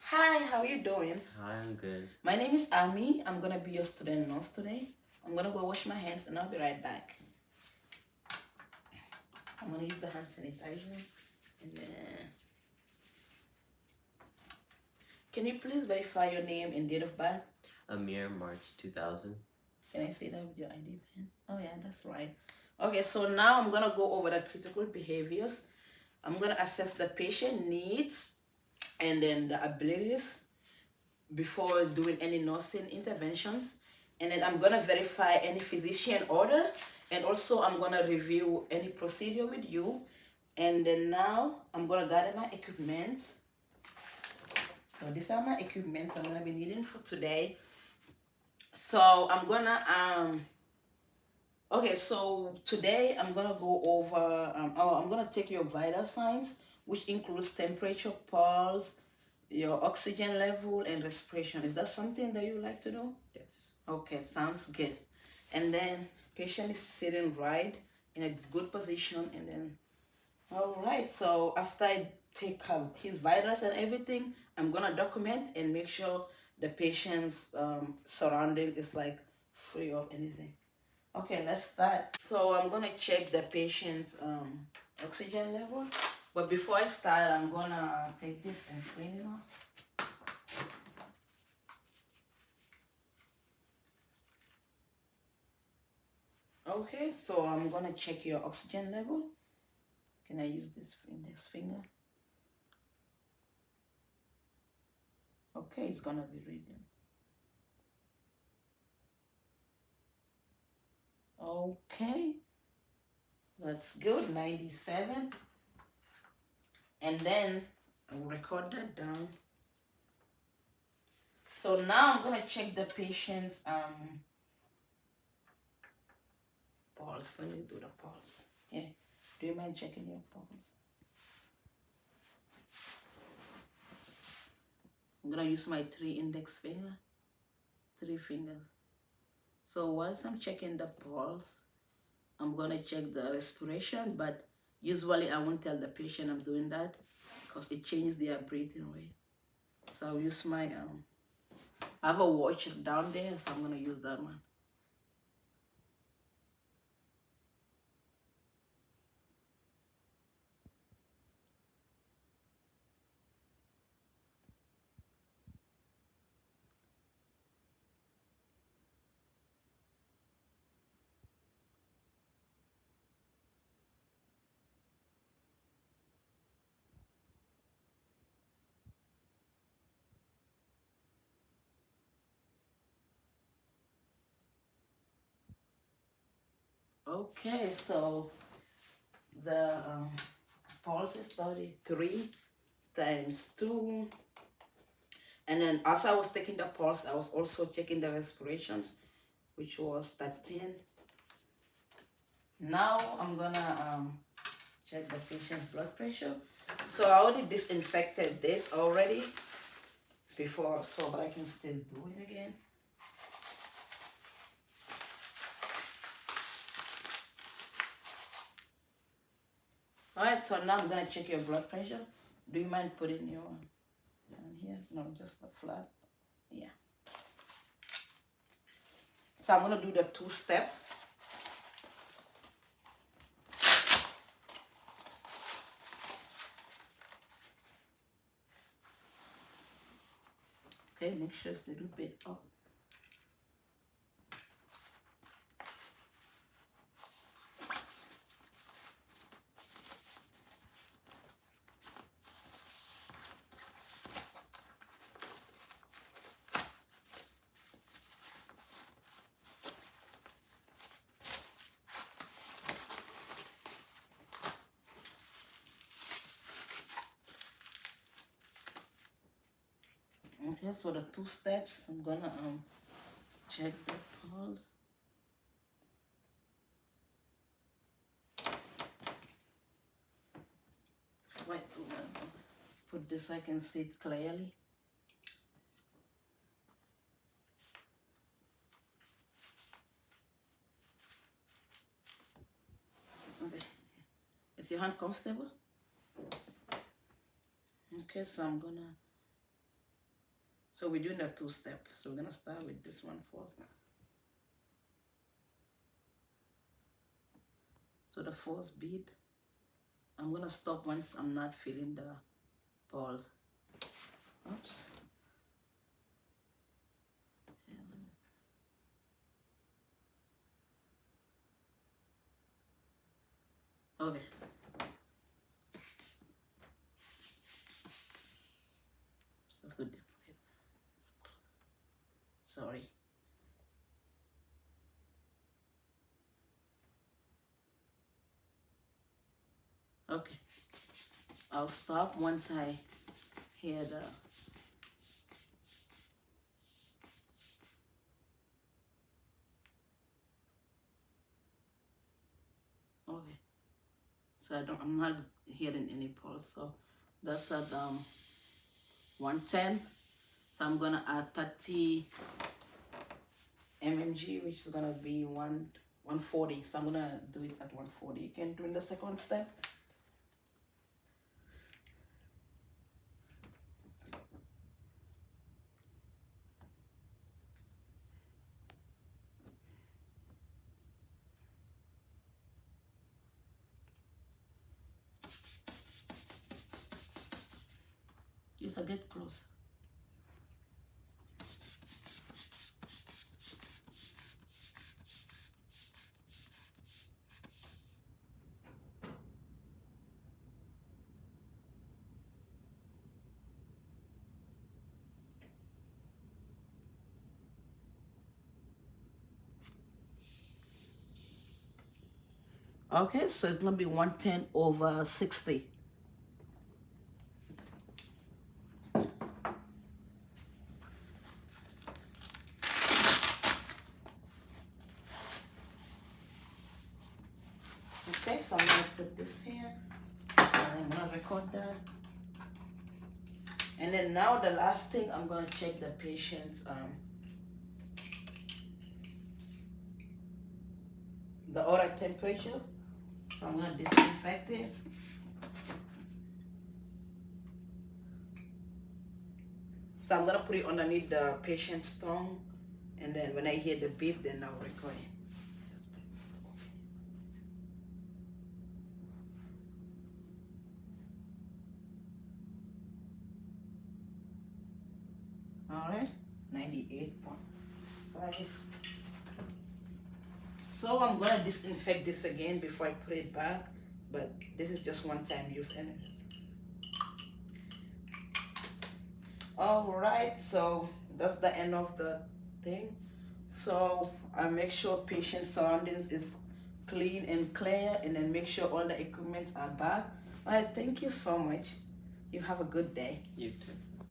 Hi, how are you doing? Hi, I'm good. My name is Ami. I'm gonna be your student nurse today. I'm gonna go wash my hands and I'll be right back. I'm gonna use the hand sanitizer and then can you please verify your name and date of birth? Amir, March 2000. Can I see that with your ID pen? Oh yeah, that's right. Okay, so now I'm gonna go over the critical behaviors. I'm gonna assess the patient needs and then the abilities before doing any nursing interventions, and then I'm gonna verify any physician order, and also I'm gonna review any procedure with you. And then now I'm gonna gather my equipment. So these are my equipments I'm gonna be needing for today. So okay, so today I'm gonna go over I'm gonna take your vital signs, which includes temperature, pulse, your oxygen level, and respiration. Is that something that you like to do? Yes. Okay, sounds good. And then patient is sitting right in a good position, and then all right. So after I take his vitals and everything, I'm gonna document and make sure the patient's surrounding is like free of anything. Okay, let's start. So I'm gonna check the patient's oxygen level, but before I start, I'm gonna take this and clean it off. Okay, so I'm gonna check your oxygen level. Can I use this index finger? Okay, it's gonna be reading. Okay, that's good, 97. And then I'll record that down. So now I'm gonna check the patient's pulse. Let me do the pulse. Yeah, do you mind checking your pulse? I'm gonna use my three fingers. So whilst I'm checking the pulse, I'm gonna check the respiration, but usually I won't tell the patient I'm doing that because it changes their breathing rate. So I'll use my I have a watch down there, so I'm gonna use that one. Okay, so the pulse is 33 times 2. And then as I was taking the pulse, I was also checking the respirations, which was 13. Now I'm gonna check the patient's blood pressure. So I already disinfected this already before, so but I can still do it again. All right, so now I'm gonna check your blood pressure. Do you mind putting your hand here? No, just the flat. Yeah. So I'm gonna do the two-step. Okay, make sure it's a little bit up. Okay, so the two steps, I'm gonna check the pulse. Wait, put this so I can see it clearly. Okay, is your hand comfortable? Okay, so I'm gonna So we're doing a two-step. So we're gonna start with this one first. So the first bead, I'm gonna stop once I'm not feeling the pulse. Oops. Okay. Have to dip it. Sorry. Okay. I'll stop once I hear the. Okay. So I'm not hearing any pulse. So that's at 110. So I'm gonna add 30 mmg, which is gonna be 140. So I'm gonna do it at 140 again during the second step. Just get close. Okay, so it's gonna be 110 over 60. Okay, so I'm gonna put this here. And I'm gonna record that. And then now the last thing, I'm gonna check the patient's the oral temperature. So I'm gonna disinfect it. So I'm gonna put it underneath the patient's tongue, and then when I hear the beep, then I'll record it. All right, 98.5. So I'm gonna disinfect this again before I put it back, but this is just one time use anyways. All right, so that's the end of the thing. So I make sure patient surroundings is clean and clear, and then make sure all the equipment are back. All right, thank you so much. You have a good day. You too.